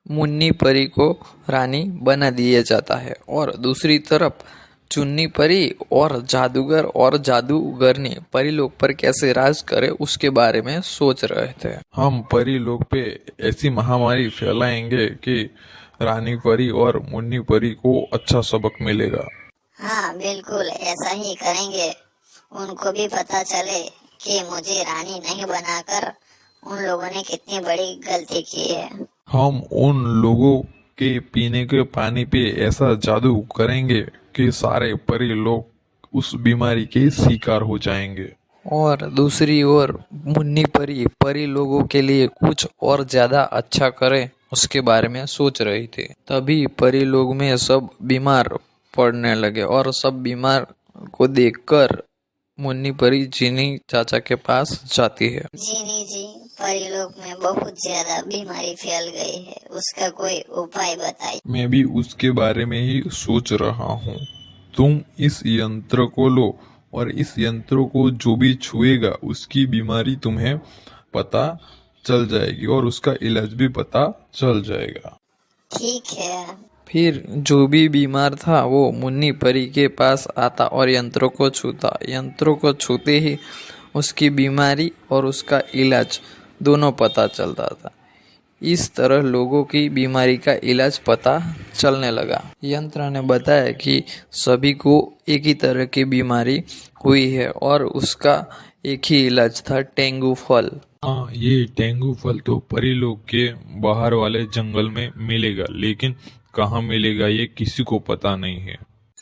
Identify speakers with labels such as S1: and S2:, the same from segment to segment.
S1: मुन्नी परी को रानी बना दिया जाता है और दूसरी तरफ चुन्नी परी और जादूगर और जादूगरनी परीलोक पर कैसे राज करे उसके बारे में सोच रहे थे।
S2: हम परी लोग पे ऐसी महामारी फैलाएंगे कि रानी परी और मुन्नी परी को अच्छा सबक मिलेगा।
S3: हाँ बिल्कुल ऐसा ही करेंगे। उनको भी पता चले कि मुझे रानी नहीं बनाकर उन लोगों ने कितनी बड़ी गलती की है।
S2: हम उन लोगों के पीने के पानी पे ऐसा जादू करेंगे कि सारे परी लोग उस बीमारी के शिकार हो जाएंगे।
S1: और दूसरी ओर मुन्नी परी परी लोगों के लिए कुछ और ज्यादा अच्छा करे उसके बारे में सोच रही थी। तभी परी लोग में सब बीमार पड़ने लगे और सब बीमार को देखकर मुन्नी परी जीनी चाचा के पास जाती है।
S3: जीनी जी, परीलोक में बहुत ज्यादा बीमारी फैल गई है, उसका कोई उपाय बताइए।
S2: मैं भी उसके बारे में ही सोच रहा हूँ। तुम इस यंत्र को लो और इस यंत्र को जो भी छुएगा उसकी बीमारी तुम्हें पता चल जाएगी और उसका इलाज भी पता चल जाएगा।
S3: ठीक है।
S1: फिर जो भी बीमार था वो मुन्नी परी के पास आता और यंत्रों को छूता। यंत्रों को छूते ही उसकी बीमारी और उसका इलाज दोनों पता चलता था। इस तरह लोगों की बीमारी का इलाज पता चलने लगा। यंत्र ने बताया कि सभी को एक ही तरह की बीमारी हुई है और उसका एक ही इलाज था, टेंगू फल।
S2: हाँ, ये टेंगू फल तो परीलोक के बाहर वाले जंगल में मिलेगा, लेकिन कहाँ मिलेगा ये किसी को पता नहीं है।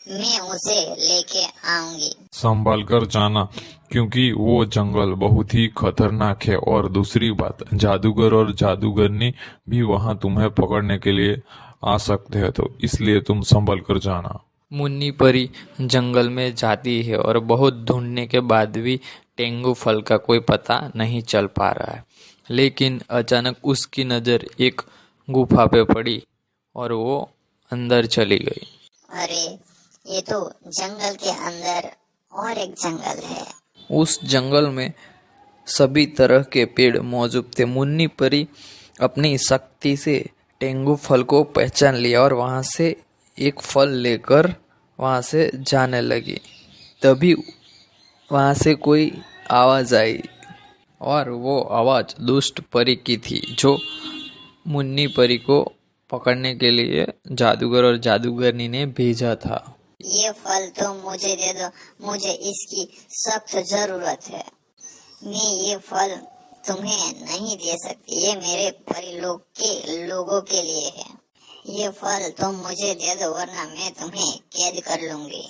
S3: मैं उसे लेके आऊंगी।
S2: संभाल कर जाना, क्योंकि वो जंगल बहुत ही खतरनाक है और दूसरी बात, जादूगर और जादूगरनी भी वहाँ तुम्हें पकड़ने के लिए आ सकते हैं, तो इसलिए तुम संभल कर जाना।
S1: मुन्नी परी जंगल में जाती है और बहुत ढूंढने के बाद भी टेंगू फल का कोई पता नहीं चल पा रहा है। लेकिन अचानक उसकी नज़र एक गुफा पे पड़ी और वो अंदर चली गई।
S3: अरे ये तो जंगल के अंदर और एक जंगल है।
S1: उस जंगल में सभी तरह के पेड़ मौजूद थे। मुन्नी परी अपनी शक्ति से टेंगू फल को पहचान लिया और वहाँ से एक फल लेकर वहाँ से जाने लगी। तभी वहाँ से कोई आवाज़ आई और वो आवाज़ दुष्ट परी की थी, जो मुन्नी परी को पकड़ने के लिए जादूगर और जादूगरनी ने भेजा था।
S3: ये फल तो मुझे दे दो, मुझे इसकी सख्त जरूरत है। मैं ये फल तुम्हें नहीं दे सकती, ये मेरे परीलोक के लोगों के लिए है। ये फल तुम मुझे दे दो वरना मैं तुम्हें कैद कर लूंगी।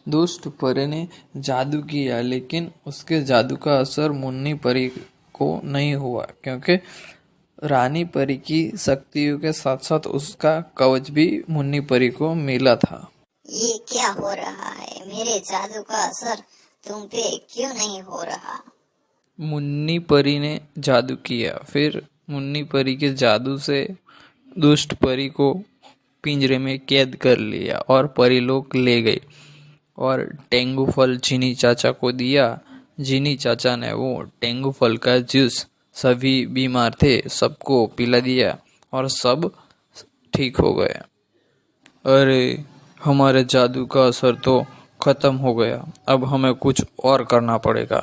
S1: दुष्ट परी ने जादू किया, लेकिन उसके जादू का असर मुन्नी परी को नहीं हुआ, क्योंकि रानी परी की शक्तियों के साथ साथ उसका कवच भी मुन्नी परी को मिला था।
S3: ये क्या हो रहा है? मेरे जादू का असर तुम पे क्यों नहीं हो रहा?
S1: मुन्नी परी ने जादू किया। फिर मुन्नी परी के जादू से दुष्ट परी को पिंजरे में कैद कर लिया और परीलोक ले गई और टेंगू फल जीनी चाचा को दिया। जीनी चाचा ने वो टेंगू फल का जूस सभी बीमार थे सबको पिला दिया और सब ठीक हो गए। अरे हमारे जादू का असर तो खत्म हो गया, अब हमें कुछ और करना पड़ेगा।